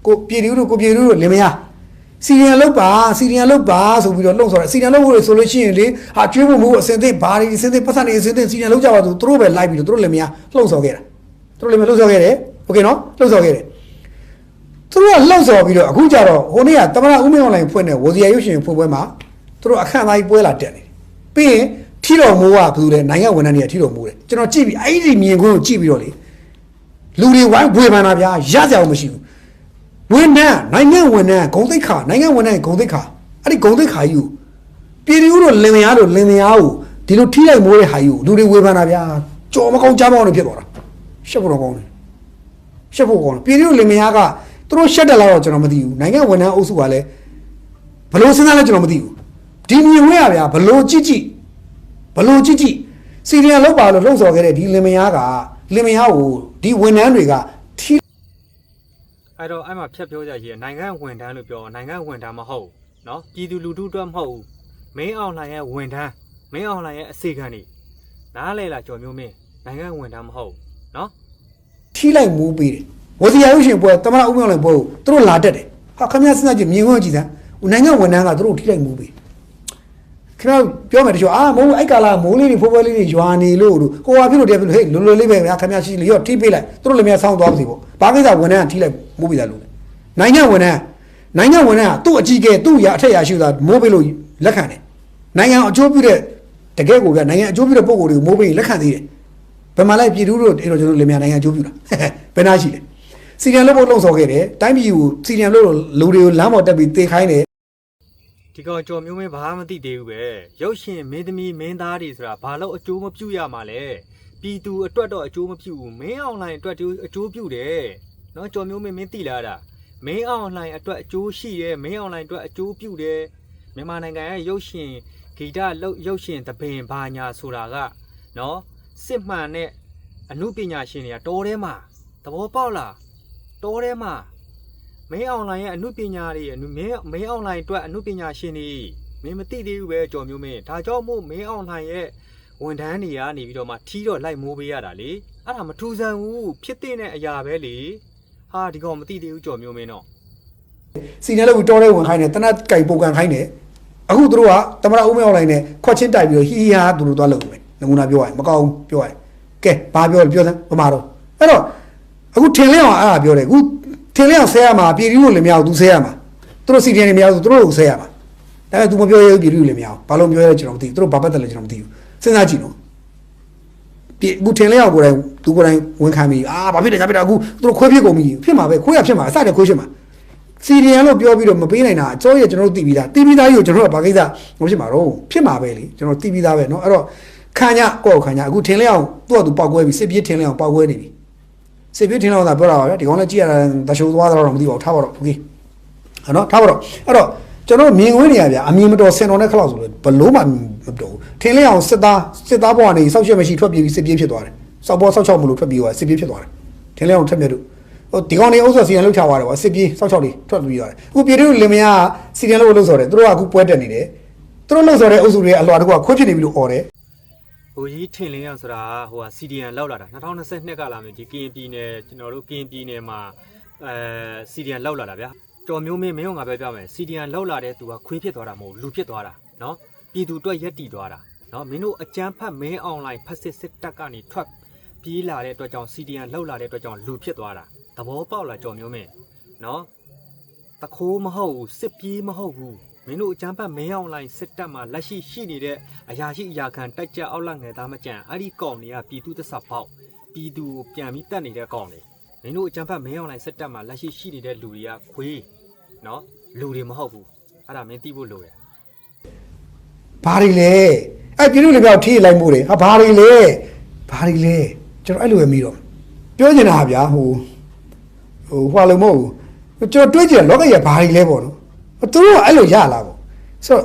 ကိုပြေလူတို့လင်မယားစီရီယံလောက်ပါဆိုပြီးတော့လှုပ်ဆော်တယ်စီရီယံလောက်ဖို့ဆိုလို့ရှိရင်လေဟာကျွေးဖို့မို့အစင်သိဘာတွေအစင်သိပတ်စံနေအစင်သိစီရီယံလောက်ကြပါသူတို့ပဲလိုက်ပြီးတော့သူတို့လင်မယားလှုပ်ဆော်ခဲ့တာသူတို့လင်မယားလှုပ်ဆော်ခဲ့တယ်โอเคနော်လှုပ်ဆော်ခဲ့တယ်သူတို့ကလှုပ်ဆော်ပြီးတော့အခုကြတော့ဟိုနေ့ကတမနာဦးမင်းအွန်လိုင်းဖွင့်တဲ့ဝစီယာရုပ်ရှင်ဖွင့်ပွဲမှာသူတို့အခန့်သားကြီးပွဲလာတက်နေပြီးရင်ထီတော်မိုးကဘယ်လိုလဲနိုင်ငံဝန်ထမ်းတွေကထီတော်မိုးတယ်ကျွန်တော်ကြည့်ပြီးအဲ့ဒီမြင်ကွင်းကိုကြည့်ပြီးတော့လေလူတွေဝိုင်းဝေဖန်တာဗျာရကြအောင်မရှိဘူးဝန်ထမ်းနိုင်ငံဝန်ထမ်းဂုံသိက္ခာနိုင်ငံဝန်ထမ်းဂုံသိက္ခာအဲ့ဒီဂုံသိက္ခာကြီးကိုပြည်သူတို့လင်မယားကိုဒီလိုထိလိုက်မိုးတဲ့ဟာကြီးကိုလူတွေဝေဖန်တာဗျာကြော်မကောင်းကြားမကောင်းနေဖြစ်သွားတာရှက်ဖို့တော့ကောင်းတယ်ရှက်ဖို့ကောင်းတယ်ပြည်သူတို့လင်မယားကသူတို့ရှက်တယ်လားတော့ကျွန်တော်မသိဘူးနိုင်ငံဝန်ထမ်းအုပ်စုကလည်းဘလို့စဉ်းစားလဲကျွန်တော်မသိဘူးဒီမြင်ဝဲရဗျာဘလို့ကြည့်စီရီယံလောက်ပါလို့လှုပ်ဆော်ခဲ့တဲ့ဒီလင်မယားကိုဒီဝန်ထမ်းတွေကထိအဲ့တော့အဲ့မှာဖြတ်ပြောကြရည်နိုင်ငံဝန်ထမ်းလို့ပြောနိုင်ငံဝန်ထမ်းမဟုတ်နော်ပြည်သူလူထုအတွက်မဟုတ်မင်းအောင်လှိုင်ရဲ့ဝန်ထမ်းမင်းအောင်လှိုင်ရဲ့အစီခံနေနားလေလားကြော်မျိုးမင်းနိုင်ငံဝန်ထမ်းမဟုတ်နော်ထိလိုက်မူးပေးတယ်ဝစီယာရုပ်ရှင်ပွဲတမနာဦးမင်းအောင်လှိုင်ပွဲကိုသူတို့လာတက်တယ်ဟာခမရစဉ်းစားကြည့်မြင်ခွင့်ကြည့်စမ်းနိုင်ငံဝန်ထမ်းကသူတို့ထိလိုက်မူးပေးခင်ဗျားပြောမယ်တချို့မဟုတ်အဲ့ကာလာမိုးလေးတွေဖိုးပွဲလေးတွေရွာနေလို့ဟိုဟာဖြစ်လို့တယ်ဟေးလွယ်လေးပဲဗျာခင်ဗျားရှိလေရောထိပေးလိုက်သူတို့လည်းများဆောင်းသွားပါစေပေါ့ဘာကိစ္စဝန်ထမ်းကထိလိုက်မိုးပေးတာလို့နိုင်ငံဝန်ထမ်းကသူ့အကြီးကဲသူ့ရာအထက်ရာရှိတာမိုးပေးလို့လက်ခံတယ်နိုင်ငံအကျိုးပြုတဲ့တကယ်ကိုဗျာနိုင်ငံအကျိုးပြုတဲ့ပုံကိုယ်တွေကိုမိုးပေးလက်ခံသေးတယ်ဘယ်မှာလိုက်ပြည်သူတို့အဲ့တော့ကျွန်တော်လည်းများနိုင်ငံအကျိုးပြုတာဘယ်နာရှိလဲစီရီယံလို့ပုံလုံးဆော်ခဲ့တယ်တိုင်းပြည်ကိုစီရီယံလို့လူတွေကိုလမ်းပေါ်တက်ပြီးတေခိုင်းတယ်ဒီကောင်ကြော်မျိုးမင်းဘာမှမသိသေးဘူးပဲရုပ်ရှင်မင်းသမီးမင်းသားတွေဆိုတာဘာလို့အကျိုးမပြုရမှာလဲပြည်သူအတွက်တော့အကျိုးမပြုဘူးမင်းအောင်လှိုင်အတွက်အကျိုးပြုတယ်နော်ကြော်မျိုးမင်းသိလားတာမင်းအောင်လှိုင်အတွက်အကျိုးရှိတယ်မင်းအောင်လှိုင်အတွက်အကျိုးပြုတယ်မြန်မာနိုင်ငံရဲ့ရုပ်ရှင်ဂီတရုပ်ရှင်သဘင်ဘာညာဆိုတာကနော်စစ်မှန်တဲ့အမှုပညာရှင်တွေကတော်ထဲမှာသဘောပေါက်လားတော်ထဲမှာမင်းအောင်လှိုင်ရဲ့အမှုပညာတွေမင်းအောင်လှိုင်အတွက်အမှုပညာရှင်တွေမင်းမသိသေးဘူးပဲကြော်မျိုးမင်းဒါကြောင့်မို့မင်းအောင်လှိုင်ရဲ့ဝန်ထမ်းတွေကနေပြီးတော့မှထီးတော့လိုက်မိုးပေးရတာလေအဲ့ဒါမထူဆန်းဘူးဖြစ်တဲ့အရာပဲလေဟာဒီကောင်မသိသေးဘူးကြော်မျိုးမင်းတော့စီနယ်လို့တော်တဲ့ဝင်ခိုင်းတယ်တနတ်ကြိုက်ပုံကန်ခိုင်းတယ်အခုသူတို့ကတမရဦးမအောင်လိုက်နဲ့ခွက်ချင်းတိုက်ပြီးတော့ဟီဟာသူတို့သွားလုပ်မယ်နမူနာပြောရရင်မကောင်းပြောရရင်ကဲဘာပြောစမ်းပမာတော့အဲ့တော့အခုထင်လင်းအောင်အဲ့ဒါပြောတယ်အခုထင်လင်းအောင်ဆဲရမှာပြည်သူတို့လည်းမရဘူးသူဆဲရမှာသူတို့စီတယ်လည်းမရဘူးသူတို့ကိုဆဲရမှာဒါပေမဲ့ तू မပြောရဘူးပြည်သူလည်းမရဘူးဘာလို့ပြောရဲကျွန်တော်မသိဘူးသူတို့ဘာပတ်သက်လဲကျွန်တော်မသိဘူးစဉ်းစားကြည့်နော်ဒီအခုထင်လင်းအောင်ကိုယ်တိုင်သူကိုယ်တိုင်ဝန်ခံပြီးဘာဖြစ်တယ်အခုသူတို့ခွဲဖြစ်ကုန်ပြီဖြစ်မှာပဲခွဲရဖြစ်မှာအစတည်းခွဲဖြစ်မှာစီရီယံလို့ပြောပြီးတော့မပေးနိုင်တာအကျော်ရကျွန်တော်တို့သိပြီးသားကြီးကိုကျွန်တော်တို့ကဘာကိစ္စမဖြစ်မှာတော့ဖြစ်မှာပဲလေကျွန်တော်သိပြီးသားပဲเนาะအဲ့တော့ခံညအခုထင်လင်းအောင်သူ့အတူပေါက်ကွဲပြီးစစ်ပြေးထင်လင်းအောင်ပေါက်ကွဲနေပြီစစ်ပြေးထင်လင်းအောင်သာပြောတာပါဗျဒီကောင်လည်းကြည့်ရတာတရှိုးသွားတော့မသိပါဘူးထားပါတော့โอเคเนาะထားပါတော့အဲ့တော့ကျွန်တော်မြင်ခွင့်နေရဗျအမြင်မတော်စင်တော်နဲ့ခလောက်ဆိုလို့ဘလို့မှမတော်ဘူးထင်လင်းအောင်စစ်သားဘဝနေစောက်ချက်မရှိထွက်ပြေးပြီးစစ်ပြေးဖြစ်သွားတယ်စောက်ဘောစောက်ချောက်မလို့ထွက်ပြေးသွားစစ်ပြေးဖြစ်သွားတယ်ထင်လင်းအောင်ထက်မြတ်တို့ဒီကောင်နေအုပ်စောစီရန်လှုပ်ချသွားတယ်ကွာစစ်ပြေးစောက်ချောက်တွေထွက်ပြေးသွားတယ်အခုပြည်သူလင်မယားစီရန်လှုပ်ဆော်တယ်သူတို့ကအခုပွဲတက်နေတယ်သူတို့လှုပ်ဆော်တဲ့အုပ်စုတွေအလွာတကူကခွဲဖြစ်နေပြီလို့អော်တယ်ဟိုကြီးထင်လင်းအောင်ဆိုတာဟိုက CDN လောက်လာတာ2022ကလာမယ်ဒီကရင်ပြည်နယ်ကျွန်တော်တို့ကရင်ပြည်နယ်မှာCDN လောက်လာတာဗျာကြော်မျိုးမင်းငါပဲပြောမယ် CDN လောက်လာတဲ့သူကခွေးဖြစ်သွားတာမဟုတ်လူဖြစ်သွားတာเนาะပြည်သူအတွက်ရက်တီသွားတာเนาะမင်းတို့အကြမ်းဖက်မင်းအွန်လိုင်းဖက်စစ်တပ်ကနေထွက်ပြေးလာတဲ့အတွက်ကြောင့် CDN လောက်လာတဲ့အတွက်ကြောင့်လူဖြစ်သွားတာသဘောပေါက်လားကြော်မျိုးမင်းเนาะတခိုးမဟုတ်ဘူးစစ်ပြေးမဟုတ်ဘူးမင်းတို့အကြမ်းဖက်မင်းအွန်လိုင်းစစ်တပ်မှာလက်ရှိနေတဲ့အရာရှိအရာခံတိုက်ကြအောက်လက်ငယ်သားမကြံအဲ့ဒီကောင်တွေကပြည်သူသစ္စာပေါက်ပြည်သူပြန်ပြီးတက်နေတဲ့ကောင်တွေမင်းတို့အကြမ်းဖက်မင်းအွန်လိုင်းစစ်တပ်မှာလက်ရှိနေတဲ့လူတွေကခွေးနော်လူတွေမဟုတ်ဘူးအဲ့ဒါမင်းသိဖို့လိုတယ်ဘာတွေလဲအဲ့ပြည်သူတွေပြောက်ထိလိုက်မှုတွေဟာဘာတွေလဲကျွန်တော်အဲ့လိုပဲမိတော့ပြောချင်တာဗျာဟိုလို့မဟုတ်ဘူးကျွန်တော်တွေးကြည့်လောကကြီးဘာတွေလဲပေါ့နော်သူတို့ကအဲ့လိုရလာပေါ့ဆိုတော့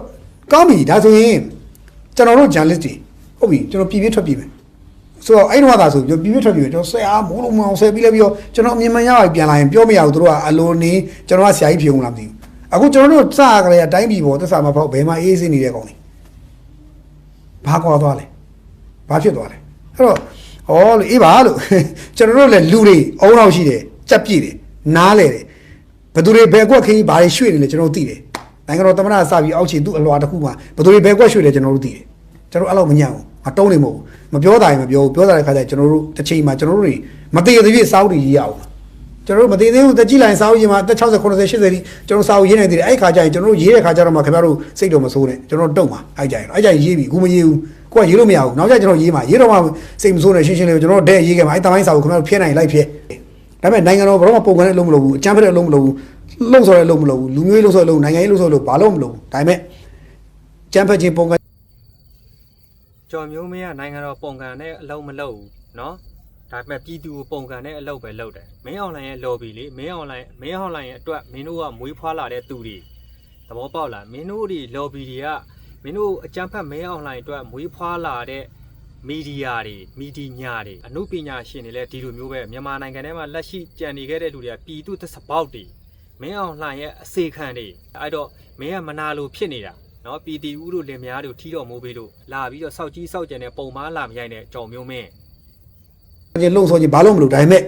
ကောင်းပြီဒါဆိုရင်ကျွန်တော်တို့ journalist တွေဟုတ်ပြီကျွန်တော်ပြည်ထွက်ပြည်မယ်ဆိုတော့အဲ့တော့ကဆိုပြည်ထွက်ပြည်မယ်ကျွန်တော်ဆရာမိုးလုံးမအောင်ဆယ်ပြီးလဲပြီးတော့ကျွန်တော်အမြင်မှန်ရအောင်ပြန်လာရင်ပြောမရဘူးသူတို့ကအလိုနေကျွန်တော်ကဆရာကြီးဖြေုံလာမသိဘူးအခုကျွန်တော်တို့စကြရတဲ့အတိုင်းပြည်ပေါ်သက်စာမဖောက်ဘယ်မှာအေးစင်းနေတဲ့ကောင်တွေဘာကွာသွားလဲဘာဖြစ်သွားလဲအဲ့တော့လို့အေးပါလို့ကျွန်တော်တို့လည်းလူတွေအုံနောက်ရှိတယ်ကြက်ပြည့်တယ်နားလေတယ် ဘယ်သူတွေဘယ်ကွက်ခင်းဘာတွေရွှေ့နေလဲကျွန်တော်တို့သိတယ်နိုင်ငံတော်သမ္မတစပြီးအောက်ခြေသူ့အလွှာတစ်ခုမှာဘယ်သူတွေဘယ်ကွက်ရွှေ့လဲကျွန်တော်တို့သိတယ်ကျွန်တော်အဲ့လောက်မညံ့ဘူးမတုံးနေမဟုတ်ဘူးမပြောတာရင်မပြောဘူးပြောတာတဲ့ခါကျကျွန်တော်တို့တစ်ချိန်မှာကျွန်တော်တို့တွေမတည်သေးသေးစောက်တည်ရေးရအောင်ကျွန်တော်တို့မတည်သေးဘူးတက်ကြည့်လိုက်စောက်ရေးမှာတက်60 90 80တိကျွန်တော်စောက်ရေးနေသေးတယ်အဲ့ခါကျရင်ကျွန်တော်တို့ရေးတဲ့ခါကျတော့မှခင်ဗျားတို့စိတ်တော်မဆိုးနဲ့ကျွန်တော်တို့တုံမှာအဲ့ကြရင်ရေးပြီခုမရေးဘူးကိုကရေးလို့မရဘူးနောက်ကျကျွန်တော်ရေးမှာရေးတော့မှစိတ်မဆိုးနဲ့ရှင်းရှင်းလေးကျွန်တော်တို့တဲ့ရေးခဲ့မှာအဲ့တမိုင်းစာကိုခင်ဗျားတို့ဖျက်နိုင်လိုက်ဖျက်ဒါပေမဲ့နိုင်ငံတော်ဘယ်တော့မှပုံကန်တဲ့အလုံးမလုပ်ဘူးအကြမ်းဖက်တဲ့အလုံးမလုပ်ဘူးလှုပ်ဆော်တဲ့အလုံးမလုပ်ဘူးလူမျိုးရေးလှုပ်ဆော်တဲ့အလုံးနိုင်ငံရေးလှုပ်ဆော်လို့ဘာလို့မလုပ်ဘူးဒါပေမဲ့ကြမ်းဖက်ခြင်းပုံကန်ကျော်မျိုးမင်းကနိုင်ငံတော်ပုံကန်တဲ့အလုံးမလုပ်ဘူးနော်ဒါပေမဲ့ပြည်သူပုံကန်တဲ့အလုပ်ပဲလုပ်တယ်မင်းအွန်လိုင်းရဲ့ lobby လေမင်းအွန်လိုင်းရဲ့အတွက်မင်းတို့ကမွေးဖွားလာတဲ့သူတွေသဘောပေါက်လားမင်းတို့တွေ lobby တွေကမင်းတို့အကြမ်းဖက်မင်းအွန်လိုင်းအတွက်မွေးဖွားလာတဲ့မီဒီယာတွေမီဒီညာတွေအမှုပညာရှင်တွေလည်းဒီလိုမျိုးပဲမြန်မာနိုင်ငံထဲမှာလက်ရှိကြံနေခဲ့တဲ့လူတွေကပြည်သူသက်စပေါက်တွေမင်းအောင်လှိုင်ရဲ့အစေခံတွေအဲ့တော့မင်းကမနာလိုဖြစ်နေတာနော်ပြည်တီဦးတို့လင်မယားတို့ထီတော်မိုးပေးလို့လာပြီးတော့စောက်ကြီးစောက်ကြံတဲ့ပုံမားလာမရိုက်တဲ့ကြောင်မျိုးမင်းလှုပ်ဆော်ခြင်းဘာလို့မလုပ်ဒါပေမဲ့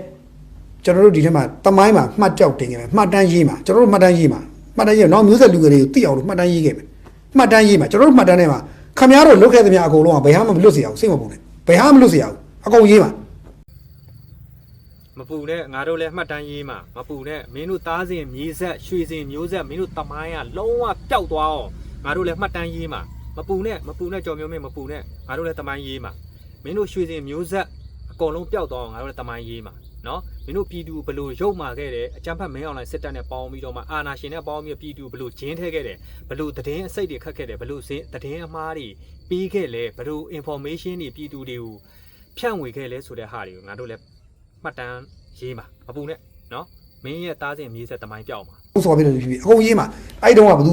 ကျွန်တော်တို့ဒီထဲမှာတမိုင်းမှာမှတ်ကြောက်တင်ခဲ့မယ်မှတ်တမ်းရေးမှာကျွန်တော်တို့မှတ်တမ်းရေးမှာနောက်မျိုးဆက်လူငယ်တွေကိုသိအောင်လို့မှတ်တမ်းရေးခဲ့မယ်မှတ်တမ်းရေးမှာကျွန်တော်တို့မှတ်တမ်းထဲမှာခမည်းတော်လုတ်ခဲ့သမျှအကုန်လုံးကဘယ်ဟာမှမလွတ်စေအောင်စိတ်မပူနဲ့ဘယ်ဟာမှမလွတ်စေအောင်အကုန်ရေးမှာမပူနဲ့ငါတို့လည်းမှတ်တမ်းရေးမှာမပူနဲ့မင်းတို့သားစဉ်မြေဆက်ရွှေစဉ်မျိုးဆက်မင်းတို့တမိုင်းကလုံးဝပျောက်သွားအောင်ငါတို့လည်းမှတ်တမ်းရေးမှာမပူနဲ့ကြော်မျိုးမင်းမပူနဲ့ငါတို့လည်းတမိုင်းရေးမှာမင်းတို့ရွှေစဉ်မျိုးဆက်အကုန်လုံးပျောက်သွားအောင်ငါတို့လည်းတမိုင်းရေးမှာနော်မင်းတို့ပြည်သူဘလို့ရုပ်မာခဲ့တယ်အကြမ်းဖက်မင်းအောင်လိုင်းစစ်တပ်နဲ့ပေါင်းပြီးတော့မှအာဏာရှင်နဲ့ပေါင်းပြီးပြည်သူဘလို့ဂျင်းထဲခဲ့တယ်ဘလို့သတင်းအစိတ်တွေခတ်ခဲ့တယ်ဘလို့သတင်းအမှားတွေပြီးခဲ့လဲဘလို့ information တွေပြည်သူတွေကိုဖြန့်ဝေခဲ့လဲဆိုတဲ့ဟာတွေကိုငါတို့လည်းမှတ်တမ်းရေးမှာမပူနဲ့နော်မင်းရဲ့သားစဉ်မြေးဆက်တမိုင်းပြောက်မှာဆော်ပြလို့ဖြစ်အကုန်ရေးမှာအဲ့တုန်းကဘယ်သူ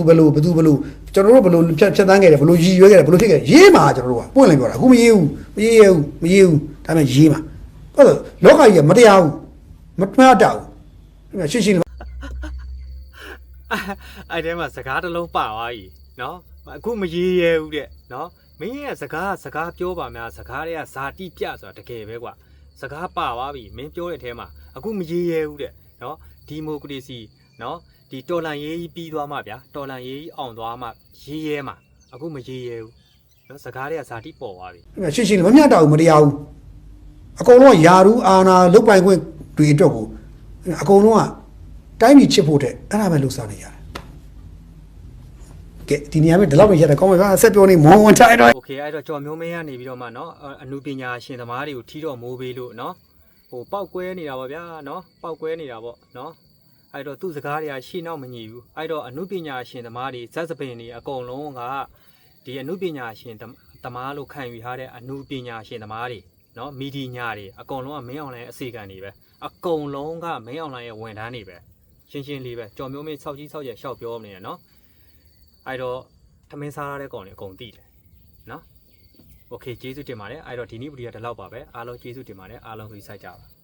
ကျွန်တော်တို့ဘယ်လိုဖြတ်တန်းခဲ့တယ်ဘယ်လိုရည်ရွယ်ခဲ့တယ်ဘယ်လိုဖြစ်ခဲ့ရေးမှာကျွန်တော်တို့ကပွင့်လင်းပြောတာအခုမရေးဘူးဒါပေမဲ့ရေးမှာဟုတ်တယ်လောကကြီးကမတရားဘူးမတွန်းတောက်ဘူးရှင်းအဲ့ထဲမှာစကားတစ်လုံးပါသွားပြီနော်အခုမရေးရဘူးတဲ့နော်မင်းရဲ့စကားပြောပါများစကားတွေကဇာတိပြဆိုတာတကယ်ပဲကွာစကားပါသွားပြီမင်းပြောတဲ့အထဲမှာအခုမရေးရဘူးတဲ့နော်ဒီမိုကရေစီနော်ဒီတော်လန်ရေးကြီးပြီးသွားမှဗျာတော်လန်ရေးကြီးအောင်သွားမှရေးရဲမှာအခုမရေးရဘူးနော်စကားတွေကဇာတိပေါ်သွားပြီရှင်းမမြတ်တော့ဘူးမတရားဘူးအကုန်လုံးကယာရူအာနာလုတ်ပိုင်ခွင့်တွေအတွက်ကိုအကုန်လုံးကတိုင်းပြည်ချစ်ဖို့တဲ့အဲ့ဒါပဲလှုပ်ဆောင်နေရတယ်ကဲဒီနေရာမှာဒီလောက်ပဲရတယ်ကောင်းပါဗျာဆက်ပြောနေမောင်းဝန်ထိုင်တော့โอเคအဲ့တော့ကြော်မျိုးမင်းကနေပြီးတော့မှเนาะအနုပညာရှင်သမားတွေကိုထီတော့မိုးပေးလို့เนาะဟိုပောက်ကွဲနေတာပေါ့ဗျာเนาะပောက်ကွဲနေတာပေါ့เนาะအဲ့တော့သူ့စကားတွေကရှေ့နောက်မညီဘူးအဲ့တော့အနုပညာရှင်သမားတွေဇက်စပင်တွေအကုန်လုံးကဒီအနုပညာရှင်သမားလို့ခံယူထားတဲ့အနုပညာရှင်သမားတွေเนาะမီဒီညာတွေအကုန်လုံးကမင်းအွန်လိုင်းအစီခံတွေပဲအကုန်လုံးကမင်းအွန်လိုင်းရဲ့ဝန်ထမ်းတွေပဲရှင်းလေးပဲကြော်မျိုးမင်းဆောက်ကြီးဆောက်ရရှောက်ပြောနေတယ်เนาะအဲ့တော့သမင်းစားရတဲ့ကောင်တွေအကုန်သိတယ်နော်โอเคကျေးဇူးတင်ပါတယ်အဲ့တော့ဒီနေ့ဗီဒီယိုဒီလောက်ပါပဲအားလုံးကျေးဇူးတင်ပါတယ်အားလုံးကိုစိုက်ကြပါ